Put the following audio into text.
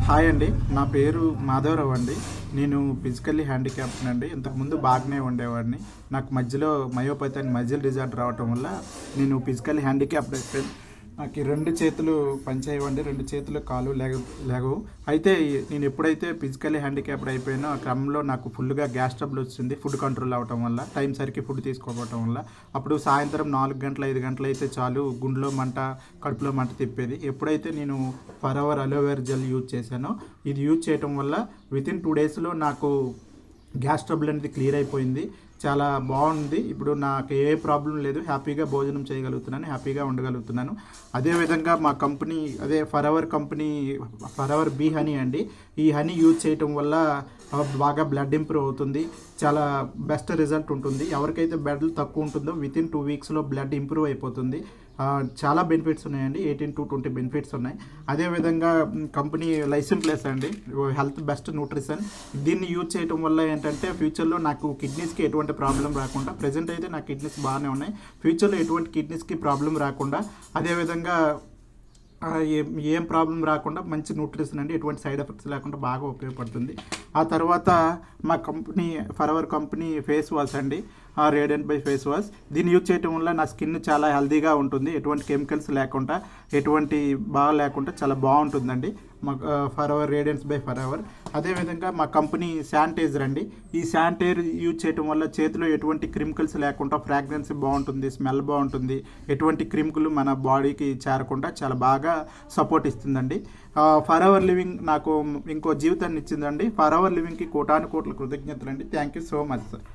Hi అండి, నా పేరు మాధవరావు అండి. నేను ఫిజికల్లీ హ్యాండిక్యాప్డ్ అండి. ఇంతకుముందు బాగానే ఉండేవాడిని. నాకు మధ్యలో మయోపతి అని మజిల్ డిజార్డర్ రావటం వల్ల నేను ఫిజికల్లీ హ్యాండిక్యాప్డ్ అయిపోయాను. నాకు ఈ 2 చేతులు పనిచేయవండి, 2 చేతులు కాలు లేగవు. అయితే నేను ఎప్పుడైతే ఫిజికల్లీ హ్యాండిక్యాప్డ్ అయిపోయానో ఆ క్రమంలో నాకు ఫుల్గా గ్యాస్ ట్రబుల్ వచ్చింది. ఫుడ్ కంట్రోల్ అవ్వటం వల్ల, టైం సరికి ఫుడ్ తీసుకోవటం వల్ల. అప్పుడు సాయంత్రం 4 గంటలు 5 గంటలు అయితే చాలు గుండెలో మంట, కడుపులో మంట తిప్పేది. ఎప్పుడైతే నేను ఫరెవర్ అలోవేరా జెల్ యూజ్ చేశానో, ఇది యూజ్ చేయటం వల్ల వితిన్ 2 డేస్లో నాకు గ్యాస్ ట్రబుల్ అనేది క్లియర్ అయిపోయింది. చాలా బాగుంది. ఇప్పుడు నాకు ఏ ప్రాబ్లం లేదు. హ్యాపీగా భోజనం చేయగలుగుతున్నాను, హ్యాపీగా ఉండగలుగుతున్నాను. అదేవిధంగా మా కంపెనీ, అదే forever company, forever bee honey అండి. ఈ హనీ యూజ్ చేయటం వల్ల బాగా బ్లడ్ ఇంప్రూవ్ అవుతుంది. చాలా బెస్ట్ రిజల్ట్ ఉంటుంది. ఎవరికైతే బ్లడ్ తక్కువ ఉంటుందో వితిన్ 2 వీక్స్లో బ్లడ్ ఇంప్రూవ్ అయిపోతుంది. చాలా బెనిఫిట్స్ ఉన్నాయండి. 18 to 20 బెనిఫిట్స్ ఉన్నాయి. అదేవిధంగా కంపెనీ లైసెంప్లెస్ అండి, హెల్త్ బెస్ట్ న్యూట్రిషన్. దీన్ని యూజ్ చేయడం వల్ల ఏంటంటే ఫ్యూచర్లో నాకు కిడ్నీస్కి ఎటువంటి ప్రాబ్లం రాకుండా, ప్రజెంట్ అయితే నా కిడ్నీస్ బాగానే ఉన్నాయి, ఫ్యూచర్లో ఎటువంటి కిడ్నీస్కి ప్రాబ్లం రాకుండా, అదేవిధంగా ఏం ప్రాబ్లం రాకుండా మంచి న్యూట్రిషన్ అండి, ఎటువంటి సైడ్ ఎఫెక్ట్స్ లేకుండా బాగా ఉపయోగపడుతుంది. ఆ తర్వాత మా company forever company face wash అండి, రేడియంట్ బై ఫేస్ వాష్. దీన్ని యూజ్ చేయడం వల్ల నా స్కిన్ చాలా హెల్తీగా ఉంటుంది. ఎటువంటి కెమికల్స్ లేకుండా, ఎటువంటి బాగా లేకుండా చాలా బాగుంటుందండి మా ఫరెవర్ రేడియన్స్ బై ఫరెవర్. అదేవిధంగా మా కంపెనీ శానిటైజర్ అండి. ఈ శానిటైజర్ యూజ్ చేయడం వల్ల చేతిలో ఎటువంటి క్రిమికల్స్ లేకుండా ఫ్రాగ్రెన్స్ బాగుంటుంది, స్మెల్ బాగుంటుంది, ఎటువంటి క్రిమికలు మన బాడీకి చేరకుండా చాలా బాగా సపోర్ట్ ఇస్తుందండి. ఫరెవర్ లివింగ్ నాకు ఇంకో జీవితాన్ని ఇచ్చిందండి. ఫరెవర్ లివింగ్కి కోటాను కోట్ల కృతజ్ఞతలు అండి. Thank you so much sir.